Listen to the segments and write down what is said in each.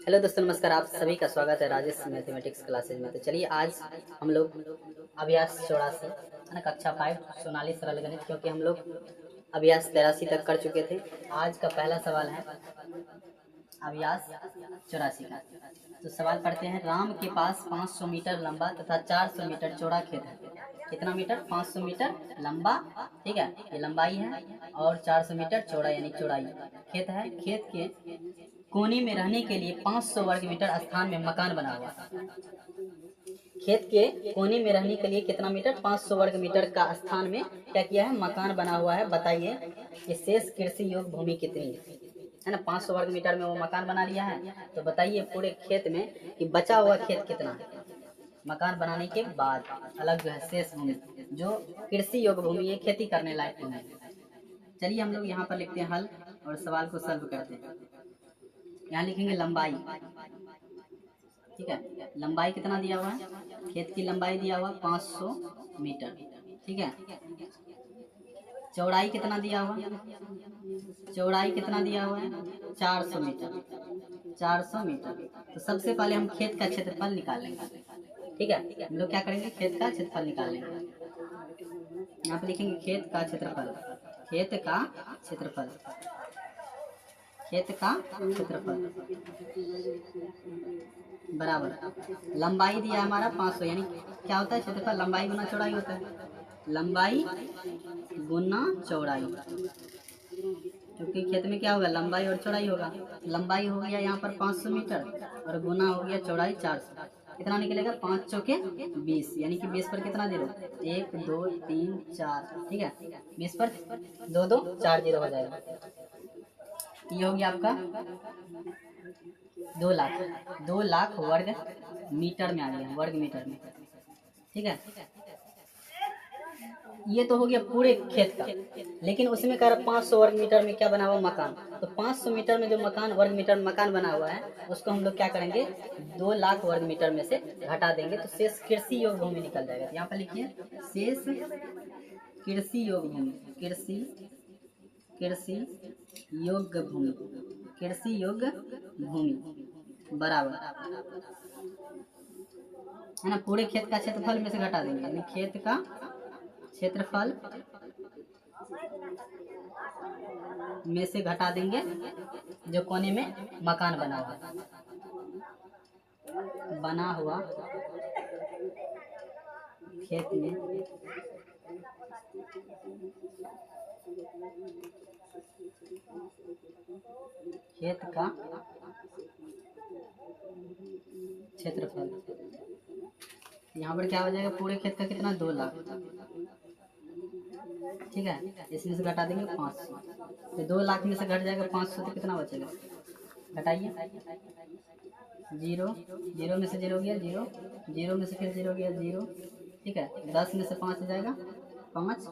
Hello दोस्तों, नमस्कार। आप सभी का स्वागत है राजेश मैथमेटिक्स क्लासेज में। तो चलिए आज हम लोग अभ्यास 84 है ना, कक्षा 5 सोनाली सरल गणित, क्योंकि हम लोग अभ्यास 83 तक कर चुके थे। आज का पहला सवाल है अभ्यास 84 का। तो सवाल पढ़ते हैं। राम के पास 500 मीटर लंबा तथा 400 मीटर चौड़ा खेत है। कितना मीटर? 500 मीटर लंबा, ठीक है, ये लंबाई है, और 400 मीटर चौड़ा यानी चौड़ाई खेत है। खेत के कोने में रहने के लिए 500 वर्ग मीटर स्थान में मकान बना हुआ है। खेत के कोने में रहने के लिए कितना मीटर? 500 वर्ग मीटर का स्थान में क्या किया है? मकान बना हुआ है। बताइए कि शेष कृषि योग्य भूमि कितनी है ना? 500 वर्ग मीटर में वो मकान बना लिया है। तो बताइए पूरे खेत में कि बचा हुआ खेत कितना है मकान बनाने के बाद, अलग जो है शेष भूमि, जो कृषि योग्य भूमि है, खेती करने लायक भूमि। चलिए हम लोग यहाँ पर लिखते हैं हल और सवाल को सॉल्व करते हैं। यहाँ लिखेंगे लंबाई, ठीक है, लंबाई कितना दिया हुआ है? खेत की लंबाई दिया हुआ 500 मीटर, ठीक है। चौड़ाई कितना दिया हुआ? चौड़ाई कितना दिया हुआ है? 400 मीटर, 400 मीटर। तो सबसे पहले हम खेत का क्षेत्रफल निकालेंगे, ठीक है। हम लोग क्या करेंगे? खेत का क्षेत्रफल निकालेंगे। यहाँ पे लिखेंगे खेत का क्षेत्रफल, खेत का क्षेत्रफल, खेत का क्षेत्रफल बराबर लंबाई दिया हमारा 500, यानी क्या होता है? क्षेत्रफल लंबाई गुना चौड़ाई होता है, लंबाई गुना चौड़ाई। क्योंकि खेत में क्या होगा? लंबाई और चौड़ाई होगा। लंबाई हो गया यहाँ पर 500 मीटर और गुना हो गया चौड़ाई 400। कितना निकलेगा? 5 चौके 20, यानी कि 20 पर कितना जीरो? 1 2 3 4, ठीक है। 20 पर 2 2 4 जीरो हो जाएगा। ये हो गया आपका 2 लाख, 2 लाख वर्ग मीटर में आ गया, वर्ग मीटर में, ठीक है। ये तो हो गया पूरे खेत का, लेकिन उसमें कह रहा 500 वर्ग मीटर में क्या बना हुआ? मकान। तो 500 मीटर में जो मकान, वर्ग मीटर में मकान बना हुआ है, उसको हम लोग क्या करेंगे? 2 लाख वर्ग मीटर में से घटा देंगे, तो शेष कृषि योग्य भूमि निकल जाएगा। तो यहाँ पर लिखिए शेष कृषि योग्य भूमि, कृषि कृषि योग्य भूमि, कृषि योग्य भूमि बराबर है ना, पूरे खेत का क्षेत्रफल में से घटा देंगे, यानी खेत का क्षेत्रफल में से घटा देंगे जो कोने में मकान बना हुआ खेत में खेत का क्षेत्रफल। यहाँ पर क्या हो जाएगा? पूरे खेत का कितना? 2 लाख, ठीक है। इसमें से घटा देंगे 500, तो 2 लाख में से घट जाएगा 500, तो कितना बचेगा? घटाइए, जीरो, जीरो में से जीरो गया जीरो, जीरो में से फिर जीरो गया जीरो, ठीक है। 10 में से 5 जाएगा 5,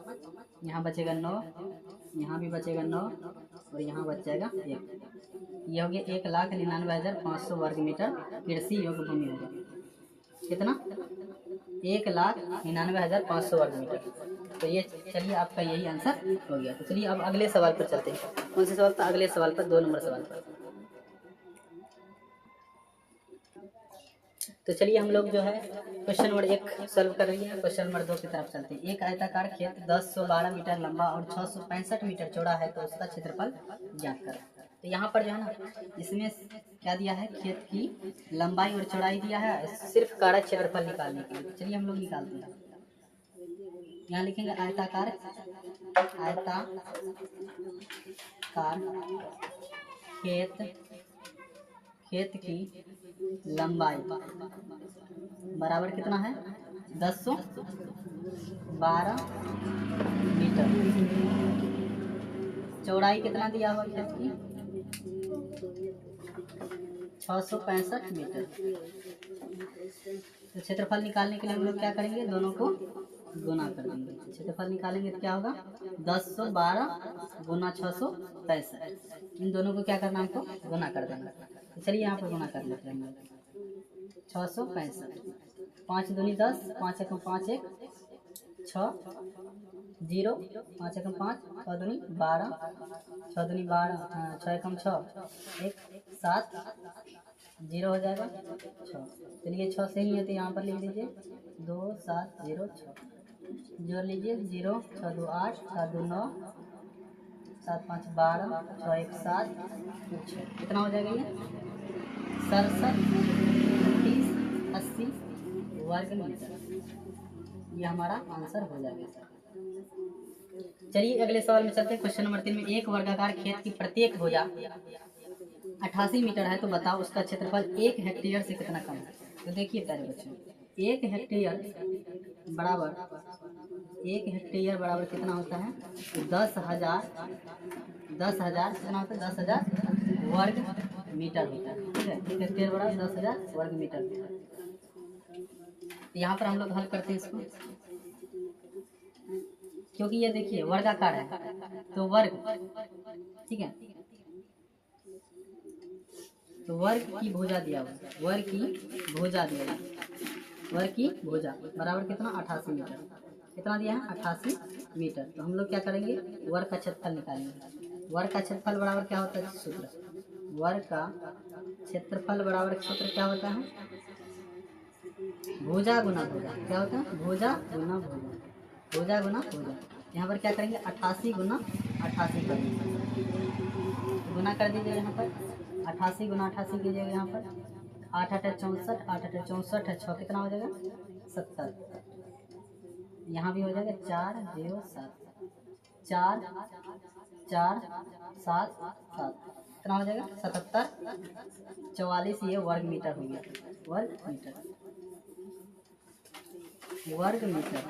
यहाँ बचेगा 9, यहाँ भी बचेगा 9, और यहाँ बच जाएगा 1। ये हो गया 1,99,500 वर्ग मीटर कृषि योग्य भूमि होगा। कितना? 1,99,500 वर्ग मीटर। तो ये चलिए आपका यही आंसर हो गया। तो चलिए अब अगले सवाल पर चलते हैं। कौन से सवाल पर? अगले सवाल पर, 2 नंबर सवाल पर। तो चलिए हम लोग जो है क्वेश्चन नंबर 1 सॉल्व कर रही है। क्वेश्चन नंबर 2 की तरफ चलते हैं। एक आयताकार खेत 1012 मीटर लंबा और 665 मीटर चौड़ा है, तो उसका क्षेत्रफल ज्ञात करें। तो यहाँ पर जो है ना, इसमें क्या दिया है? खेत की लंबाई और चौड़ाई दिया है, सिर्फ कार्य क्षेत्रफल निकालने के लिए। चलिए हम लोग निकालते हैं। यहाँ लिखेंगे आयताकार, आयताकार खेत की लंबाई बराबर कितना है? 1012 मीटर। चौड़ाई कितना दिया हुआ खेत की? 665 मीटर। तो क्षेत्रफल निकालने के लिए हम लोग क्या करेंगे? दोनों को गुना कर देंगे। क्षेत्रफल निकालेंगे तो क्या होगा? 1012 गुना 665। इन दोनों को क्या करना? हमको गुना कर देना। तो चलिए यहाँ पर गुना कर लेते हैं हम लोग। 665, 5 दूनी 10, 5 एकम 5 1 6 0, 5 एकम 5, 6 दूनी 12, 6 दूनी 12, 6 एकम 6 1 7 0 हो जाएगा 6। चलिए 6 सही है तो यहाँ पर लिख दीजिए 2 7 0 6 जोड़ लीजिए 0 6 2 8 7 2 9 7 5 12 6 1 7 6। कितना हो जाएगा ये 67 30 80 वर्ग मीटर। ये हमारा आंसर हो जाएगा। चलिए अगले सवाल में चलते हैं। क्वेश्चन नंबर 3 में एक वर्गाकार खेत की प्रत्येक भुजा 88 मीटर है तो बताओ उसका क्षेत्रफल 1 हेक्टेयर से कितना कम है। तो देखिए प्यारे बच्चों 1 हेक्टेयर बराबर कितना होता है तो 10,000 कितना होता है 10,000 वर्ग मीटर होता है। ठीक है 1 हेक्टेयर बराबर 10,000 वर्ग मीटर। यहाँ पर हम लोग हल करते हैं इसको, क्योंकि ये देखिए वर्गाकार है तो वर्ग, ठीक है तो वर्ग की भुजा दिया हुआ, वर्ग की भुजा बराबर कितना 88 मीटर। कितना दिया है 88 मीटर। तो हम लोग क्या करेंगे वर्ग का क्षेत्रफल निकालेंगे। वर्ग का क्षेत्रफल बराबर क्या होता है सूत्र, वर्ग का क्षेत्रफल बराबर सूत्र क्या होता है भुजा गुना भुजा। क्या होता है भुजा गुना भुजा, भुजा गुना भुजा। यहाँ पर क्या करेंगे 88 गुना 88 करेंगे, गुना कर दीजिए। यहाँ पर 88 गुना 88 कीजिएगा। यहाँ पर 8 8 64 8 8 64 है 6 कितना हो जाएगा 70। यहाँ भी हो जाएगा 4 0 7 4 4 7 7 कितना हो जाएगा 77 44। ये वर्ग मीटर हो गया, वर्ग मीटर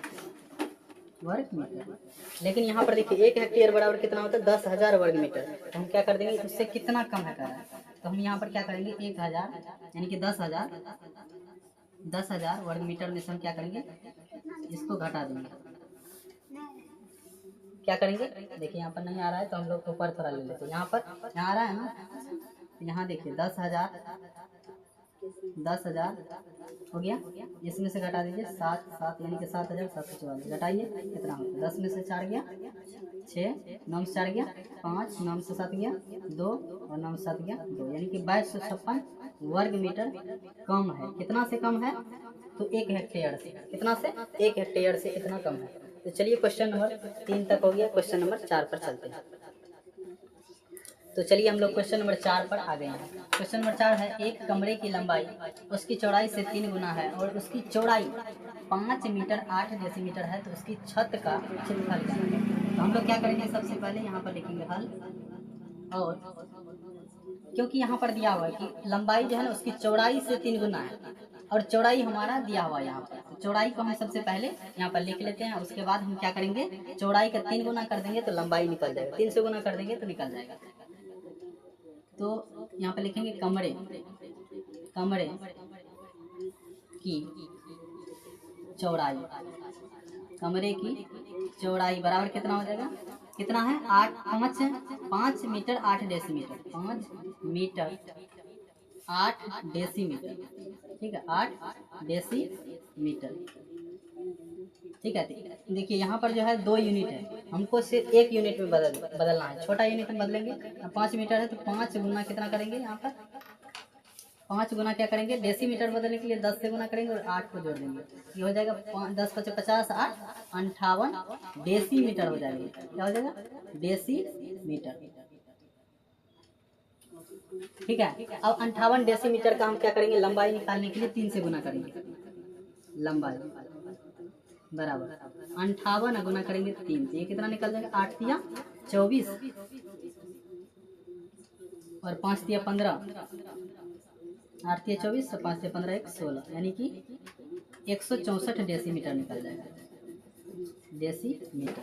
वर्ग मीटर। लेकिन यहाँ पर देखिए 1 हेक्टेयर बराबर कितना होता है 10,000 वर्ग मीटर। तो हम क्या कर देंगे उससे कितना कम है रहा है तो हम यहाँ पर क्या करेंगे 1000 यानी कि 10,000 वर्ग मीटर में से हम क्या करेंगे इसको घटा देंगे। क्या करेंगे देखिए यहाँ पर नहीं आ रहा है तो हम लोग ऊपर थोड़ा ले लेते हैं। यहाँ आ रहा है ना, यहाँ देखिए 10,000 हो गया, इसमें से घटा दीजिए 7 7 यानी कि 7,744 घटाइए कितना होता है 10 में से 4 गया 6 9 से 4 गया 5 9 से 7 गया 2 और 9 से 7 गया 2 यानी कि 2256 वर्ग मीटर कम है। कितना से कम है तो 1 हेक्टेयर से। कितना से 1 हेक्टेयर से इतना कम है। तो चलिए क्वेश्चन नंबर 3 तक हो गया। क्वेश्चन नंबर 4 पर चलते हैं। तो चलिए हम लोग क्वेश्चन नंबर 4 पर आ गए हैं। क्वेश्चन नंबर 4 है एक कमरे की लंबाई उसकी चौड़ाई से 3 गुना है और उसकी चौड़ाई 5 मीटर 8 डेसीमीटर है तो उसकी छत का क्षेत्रफल क्या है। तो हम लोग क्या करेंगे सबसे पहले यहाँ पर लिखेंगे हल, और क्योंकि यहाँ पर दिया हुआ है कि लंबाई जो है ना उसकी चौड़ाई से 3 गुना है और चौड़ाई हमारा दिया हुआ है यहाँ पर। तो चौड़ाई को हम सबसे पहले यहाँ पर लिख लेते हैं, उसके बाद हम क्या करेंगे चौड़ाई का 3 गुना कर देंगे तो लंबाई निकल जाएगा, 3 से गुना कर देंगे तो निकल जाएगा। तो यहाँ पर लिखेंगे कमरे की चौड़ाई, कमरे की चौड़ाई बराबर कितना हो जाएगा, कितना है 5 मीटर 8 डेसीमीटर, 5 मीटर 8 डेसीमीटर, ठीक है 8 डेसीमीटर, ठीक है। देखिए यहाँ पर जो है 2 यूनिट है, हमको सिर्फ 1 यूनिट में बदलना है। छोटा यूनिट में बदलेंगे 5 मीटर है तो 5 गुना कितना करेंगे यहाँ पर 5 गुना क्या करेंगे डेसीमीटर बदलने के लिए 10 से गुना करेंगे और 8 को जोड़ देंगे। ये हो जाएगा 10 × 50 8 58 डेसीमीटर हो जाएगा। क्या हो जाएगा डेसीमीटर, ठीक है। अब 58 डेसीमीटर का हम क्या करेंगे लंबाई निकालने के लिए 3 से गुना करेंगे। लंबाई बराबर 58 गुना करेंगे 3 से, ये कितना निकल जाएगा 8 × 24 और 5 × 15, 8 × 24 और 5 × 15 1 16 यानी कि 164 डेसीमीटर निकल जाएगा, डेसीमीटर,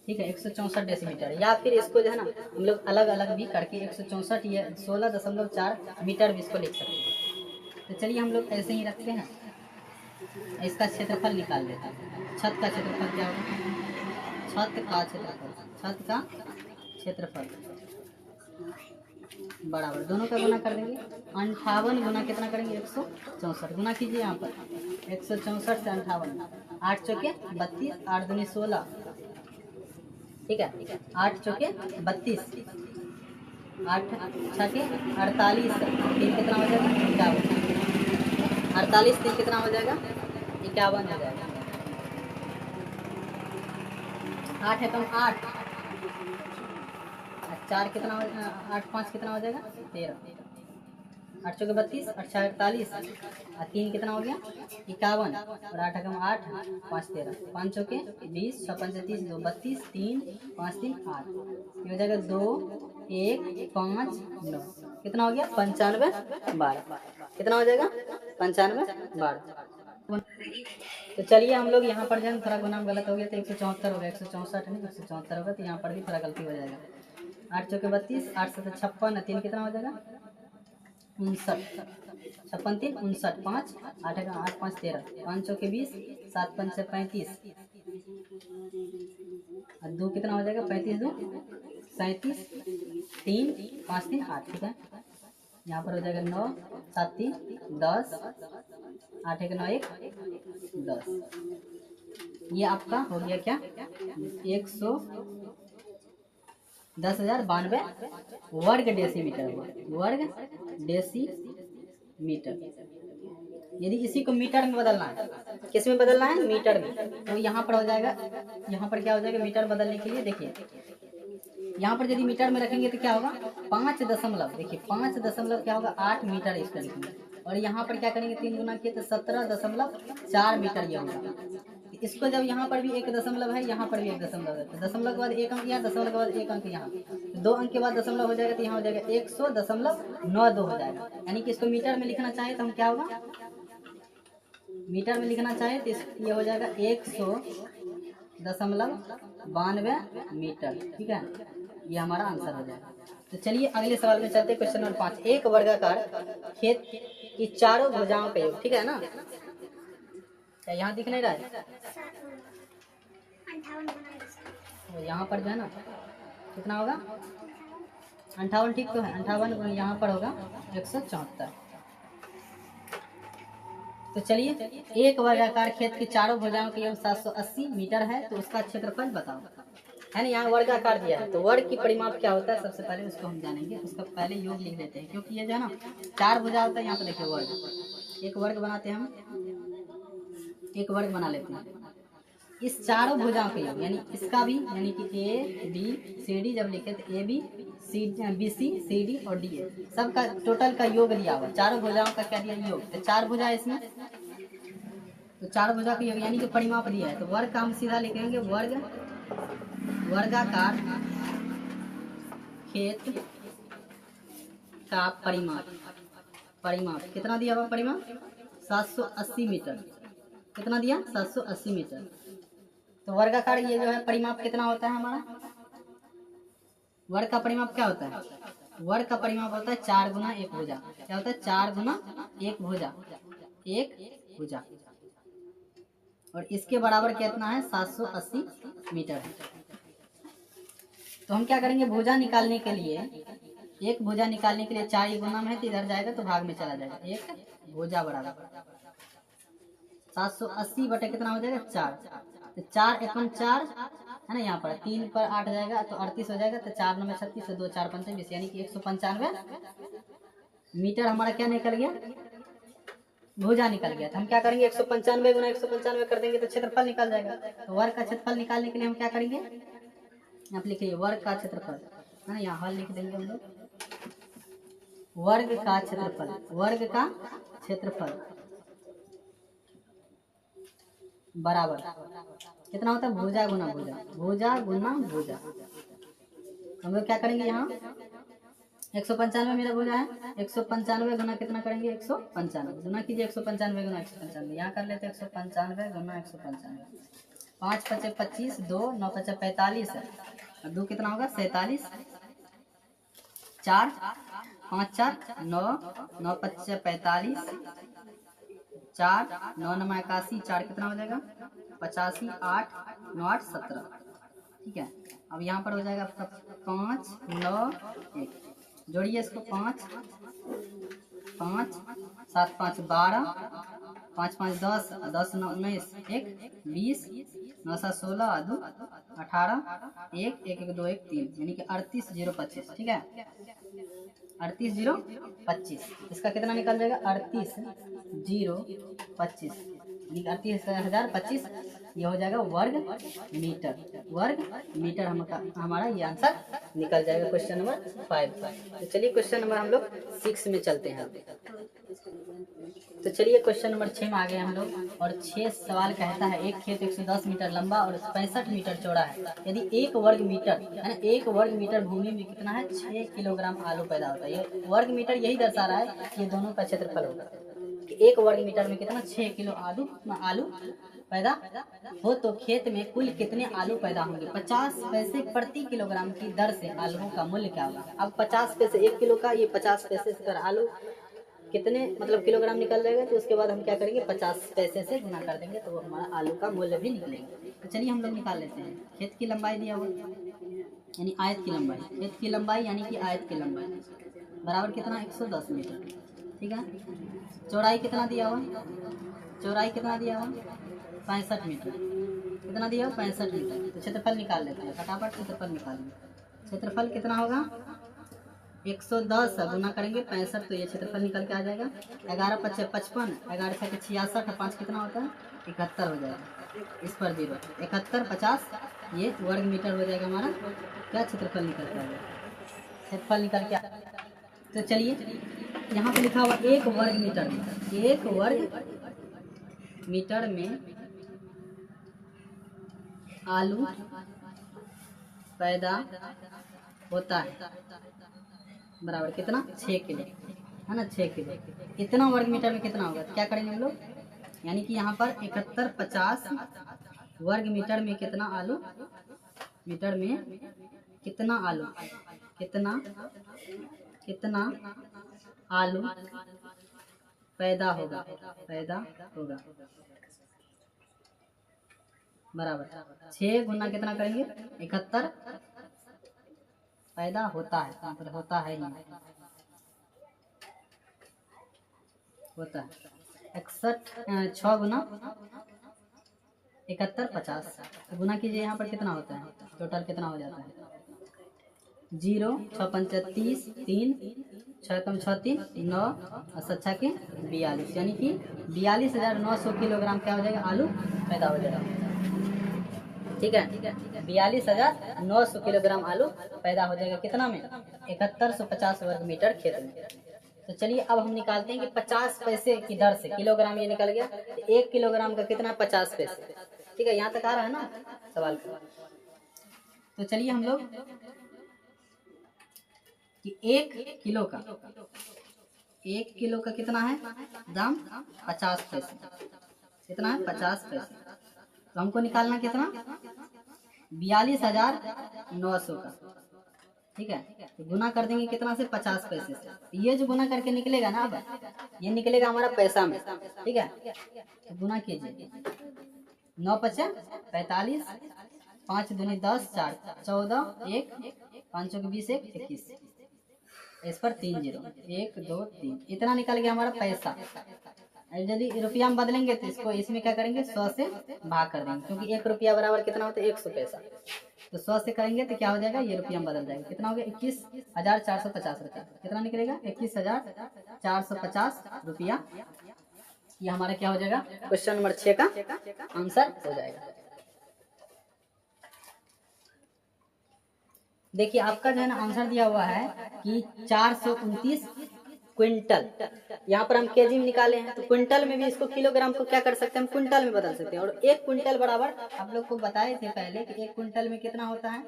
ठीक है 164 डेसीमीटर। या फिर इसको जो है ना हम लोग अलग अलग भी करके 164 या 16.4 मीटर भी इसको लिख सकते हैं। तो चलिए हम लोग ऐसे ही रखते हैं, इसका क्षेत्रफल निकाल लेते हैं। छत का क्षेत्रफल क्या होगा, छत का क्षेत्रफल बराबर दोनों का गुना कर देंगे। 58 गुना कितना करेंगे 164 गुना कीजिए यहाँ पर 164 से 58, 8 चौके 32, 8 दूनी 16, ठीक है 8 चौके 32, 8 छठे 48, तीन कितना हो जाएगा 51, 48 तीन कितना हो जाएगा 51 हो जाएगा। 8 एकम 8, 4 कितना हो 8 5 कितना हो जाएगा 13, 8 चौके 32, 8 6 48, और 3 कितना हो गया 51, और 8 एकम 8, 5 13, 5 चौके 20, 6 5 30, 2 32, 3 5 3 8, ये हो जाएगा 2 1 5 9, कितना हो गया 95 12, कितना हो जाएगा 95 12। तो चलिए हम लोग यहाँ पर जो है थोड़ा गुना गलत हो गया तो 174 होगा, 164 नहीं 174 होगा, तो यहाँ पर भी थोड़ा गलती हो जाएगा। 8 चौके 32, 8 7 56, 3 कितना हो जाएगा 59, 56 3 59, 5 8 8 5 13, 5 चौके 20, 7 5 35, और 2 कितना हो जाएगा 35 2 37, 3 5 3 8, ठीक है। यहाँ पर हो जाएगा 9 7 3 10, 8 1 9 1 10, ये आपका हो गया क्या 110,092 वर्ग डेसीमीटर हुआ, वर्ग डेसीमीटर। यदि इसी को मीटर में बदलना है, किस में बदलना है मीटर में, तो यहाँ पर हो जाएगा, यहाँ पर क्या हो जाएगा मीटर बदलने के लिए देखिए यहाँ पर यदि मीटर में रखेंगे तो क्या होगा 5 दशमलव, देखिए 5 दशमलव क्या होगा 8 मीटर इसका लिखेंगे, और यहाँ पर क्या करेंगे 3 गुना किए तो 17.4 मीटर ये होगा। इसको जब यहाँ पर भी 1 दशमलव है, यहाँ पर भी 1 दशमलव है, तो दशमलव के बाद 1 अंक यहाँ, दशमलव के बाद 1 अंक यहाँ, तो 2 अंक के बाद दशमलव हो जाएगा, तो यहाँ हो जाएगा 100.92 हो जाएगा। यानी कि इसको मीटर में लिखना चाहे तो हम क्या होगा मीटर में लिखना चाहे तो ये हो जाएगा 100.92 मीटर, ठीक है, ये हमारा आंसर हो जाएगा। तो चलिए अगले सवाल में चलते हैं, क्वेश्चन नंबर 5। एक वर्गाकार खेत की चारों भुजाओं का योग, ठीक है ना, क्या यहाँ दिख नहीं रहा है, तो यहाँ पर जो है ना कितना होगा 58, ठीक तो है 58, यहाँ पर होगा 174। तो चलिए एक वर्गाकार खेत की चारों भुजाओं का योग 780 मीटर है, तो उसका क्षेत्रफल बताओ, है ना। यहाँ वर्गाकार दिया है तो वर्ग की परिमाप क्या होता है, सबसे पहले उसको हम जानेंगे, उसका पहले योग लिख देते हैं, क्योंकि ये जो है ना 4 भुजा होता है। यहाँ पर देखिए वर्ग, एक वर्ग बनाते हैं हम, एक वर्ग बना लेते हैं। इस चारों भुजाओं का योग यानी इसका भी, यानी कि ए बी सी डी जब लिखे तो A B B C C D और डी ए सबका टोटल का योग दिया हुआ, चारों भुजाओं का क्या दिया योग, तो 4 भुजा इसमें, तो 4 भुजा का योग यानी कि परिमाप दिया है, तो वर्ग का हम सीधा लिखेंगे वर्गाकार खेत का परिमाप कितना दिया हुआ, परिमाप 780 मीटर, कितना दिया 780 मीटर। तो वर्गाकार ये जो है परिमाप कितना होता है हमारा, वर्ग का परिमाप क्या होता है, वर्ग का परिमाप होता है 4 गुना 1 भुजा, क्या होता है 4 गुना 1 भुजा, 1 भुजा, और इसके बराबर कितना है 780 मीटर है। तो हम क्या करेंगे भुजा निकालने के लिए, एक भुजा निकालने के लिए 4 गुना में है तो इधर जाएगा तो भाग में चला जाएगा, एक भुजा बराबर 780 बटे कितना हो जाएगा 4, तो 4 एकम 4 है ना, यहाँ पर 3 पर 8 जाएगा तो 38 हो जाएगा, तो 4 9 में 36, तो 2 4 5 20, यानी कि 195 मीटर हमारा क्या निकल गया, भुजा निकल गया। तो हम क्या करेंगे 195 गुना 195 कर देंगे तो क्षेत्रफल निकल जाएगा। तो वर्ग का क्षेत्रफल निकालने के लिए हम क्या करेंगे, आप लिखिए वर्ग का क्षेत्रफल है ना, यहाँ हल लिख देंगे हम लोग, वर्ग का क्षेत्रफल, वर्ग का क्षेत्रफल बराबर कितना होता है भुजा गुना भुजा, भुजा गुना भुजा। हम लोग क्या करेंगे यहाँ 195 मेरा भुजा है, 195 गुना कितना करेंगे 195 गुना कीजिए, 195 गुना 195 यहाँ कर लेते हैं 195 गुना 195, 5 5 25, 2 9 5 45 है, और 2 कितना होगा 47, 4 5 4 9 9 5 45, 4 9 9 81, 4 कितना हो जाएगा 85, 8 9 8 17, ठीक है। अब यहाँ पर हो जाएगा आपका 5 9 1, जोड़िए इसको 5 5 7 5 12, 5 5 10, 10 9 19 1 20, 9 7 16, 2 18, 1 1 1 2 1 3, यानी कि 38 0 25, ठीक है। 38,025। इसका कितना निकल जाएगा? 38,025, 38,025 ये हो जाएगा वर्ग मीटर। वर्ग मीटर हमारा ये आंसर निकल जाएगा क्वेश्चन नंबर 5। तो चलिए क्वेश्चन नंबर हम लोग 6 में चलते हैं। तो चलिए क्वेश्चन नंबर 6 में आ गए हम लोग। और 6 सवाल कहता है एक खेत 110 मीटर लंबा और 65 मीटर चौड़ा है। यदि 1 वर्ग मीटर यानी 1 वर्ग मीटर भूमि में कितना है? 6 किलोग्राम आलू पैदा होता है। ये वर्ग मीटर यही दर्शा रहा है कि ये दोनों का क्षेत्रफल होगा कि 1 वर्ग मीटर में कितना 6 किलो आलू पैदा हो तो खेत में कुल कितने आलू पैदा होंगे? 50 पैसे प्रति किलोग्राम की दर से आलूओं का मूल्य क्या होगा? अब 50 पैसे 1 किलो का, ये 50 पैसे से आलू कितने मतलब किलोग्राम निकल जाएगा। तो उसके बाद हम क्या करेंगे? 50 पैसे से गुना कर देंगे तो हमारा आलू का मूल्य भी निकलेगा। तो चलिए हम लोग निकाल लेते हैं। खेत की लंबाई दिया हुआ यानी आयत की लंबाई, खेत की लंबाई यानी कि आयत की लंबाई बराबर कितना? 110 मीटर। ठीक है। चौड़ाई कितना दिया हुआ? चौड़ाई कितना दिया हुआ? 65 मीटर। कितना दिया हुआ? 65 मीटर। तो क्षेत्रफल निकाल लेते हैं, फटाफट क्षेत्रफल निकालेंगे। क्षेत्रफल कितना होगा? 110 गुना करेंगे 65 तो ये क्षेत्रफल निकल के आ जाएगा। 11 पच्चे 55, 11 छः 66, 5 कितना होता है? 71 हो जाएगा। इस पर 0 71 50 ये वर्ग मीटर हो जाएगा हमारा। क्या क्षेत्रफल निकल के आ जाएगा? क्षेत्रफल निकल के। तो चलिए यहाँ पे लिखा हुआ 1 वर्ग मीटर में, 1 वर्ग मीटर में आलू पैदा होता है बराबर कितना? 6 किलो है ना, 6 किलो। इतना वर्ग मीटर में कितना होगा? तो क्या करेंगे हम लोग? यानी कि यहाँ पर 71 50 वर्ग मीटर में कितना आलू, मीटर में कितना आलू, कितना आलू पैदा होगा बराबर 6 गुना कितना करेंगे? 71 पैदा होता है, मतलब होता है ही होता है 61 6 गुना 71 50 गुना कीजिए। यहाँ पर कितना होता है? टोटल कितना हो जाता है? 0 6 5 30 3 6 कम 6 3 9 और 7 के 42 यानी कि 42,900 किलोग्राम क्या हो जाएगा? आलू पैदा हो जाएगा। ठीक है, 42,900 किलोग्राम आलू पैदा हो जाएगा। कितना में? 7150 वर्ग मीटर खेत में। तो चलिए अब हम निकालते हैं कि 50 पैसे की दर से किलोग्राम ये निकल गया। तो 1 किलोग्राम का कितना? 50 पैसे। ठीक है, यहाँ तक आ रहा है ना सवाल का? तो चलिए हम लोग कि 1 किलो का कितना है दाम? 50 पैसे। कितना है? 50 पैसे। तो हमको निकालना कितना? 42,900 का। ठीक है, तो गुना कर देंगे कितना से? 50 पैसे से। ये जो गुना करके निकलेगा ना, अब ये निकलेगा हमारा पैसा में। ठीक है, तो गुना कीजिए। 9 पचे 45, 5 दूनी 10, 4 14, 1 5 के 20 1 21। इस पर 3 0 1 2 3 इतना निकल गया हमारा पैसा। यदि रुपया में बदलेंगे तो इसको इसमें क्या करेंगे? 100 से भाग कर देंगे, क्योंकि 1 रुपया बराबर कितना होता है? 100 पैसा। तो 100 से करेंगे तो क्या हो जाएगा? ये रुपया में बदल जाएगा। कितना हो गया? 21,450 रुपया। कितना निकलेगा? 21,450 रुपया। ये हमारा क्या हो जाएगा? क्वेश्चन नंबर 6 का आंसर हो जाएगा। देखिए आपका जो है ना आंसर दिया हुआ है कि 429 क्विंटल। यहाँ पर हम केजी में निकाले हैं, तो क्विंटल में भी इसको किलोग्राम को क्या कर सकते हैं? हम क्विंटल में बदल सकते हैं। और 1 क्विंटल बराबर आप लोग को बताए थे पहले कि 1 क्विंटल में कितना होता है।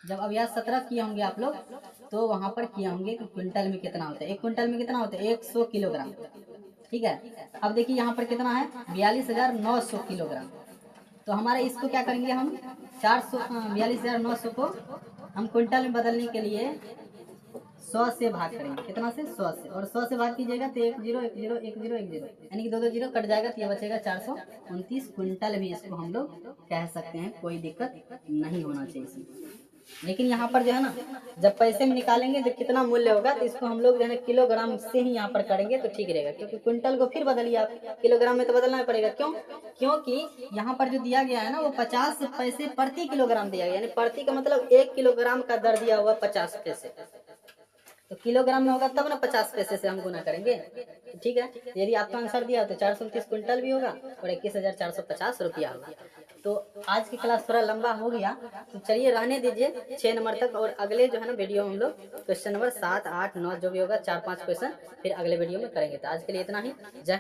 जब अभ्यास 17 किए होंगे आप लोग तो वहां पर किए होंगे कि क्विंटल में कितना होता है। 1 क्विंटल में कितना होता है? 100 किलोग्राम। ठीक है, अब देखिए यहाँ पर कितना है? 42,900 किलोग्राम। तो हमारा इसको क्या करेंगे हम? 42,900 को हम क्विंटल में बदलने के लिए 100 से भाग करेंगे। कितना से? 100 से। और 100 से भाग कीजिएगा तो 1 0 1 0 1 0 1 0 यानी कि 2 2 0 कट जाएगा तो ये बचेगा 429 क्विंटल भी इसको हम लोग कह सकते हैं। कोई दिक्कत नहीं होना चाहिए इसमें। लेकिन यहाँ पर जो है ना जब पैसे में निकालेंगे तो कितना मूल्य होगा तो इसको हम लोग जो है ना किलोग्राम से ही यहाँ पर करेंगे तो ठीक रहेगा। क्योंकि क्विंटल को फिर बदलिए आप, किलोग्राम में तो बदलना पड़ेगा। क्योंकि यहाँ पर जो दिया गया है ना वो 50 पैसे प्रति किलोग्राम दिया गया, यानी प्रति का मतलब 1 किलोग्राम का दर दिया हुआ 50 पैसे। तो किलोग्राम में होगा तब ना 50 पैसे से हम गुना करेंगे। ठीक है, यदि आपका आंसर दिया तो 429 क्विंटल भी होगा और 21,450 रुपया होगा। तो आज की क्लास थोड़ा लंबा हो गया, तो चलिए रहने दीजिए 6 नंबर तक, और अगले जो है ना वीडियो में हम लोग क्वेश्चन नंबर 7, 8, 9 जो भी होगा 4-5 क्वेश्चन फिर अगले वीडियो में करेंगे। तो आज के लिए इतना ही। जय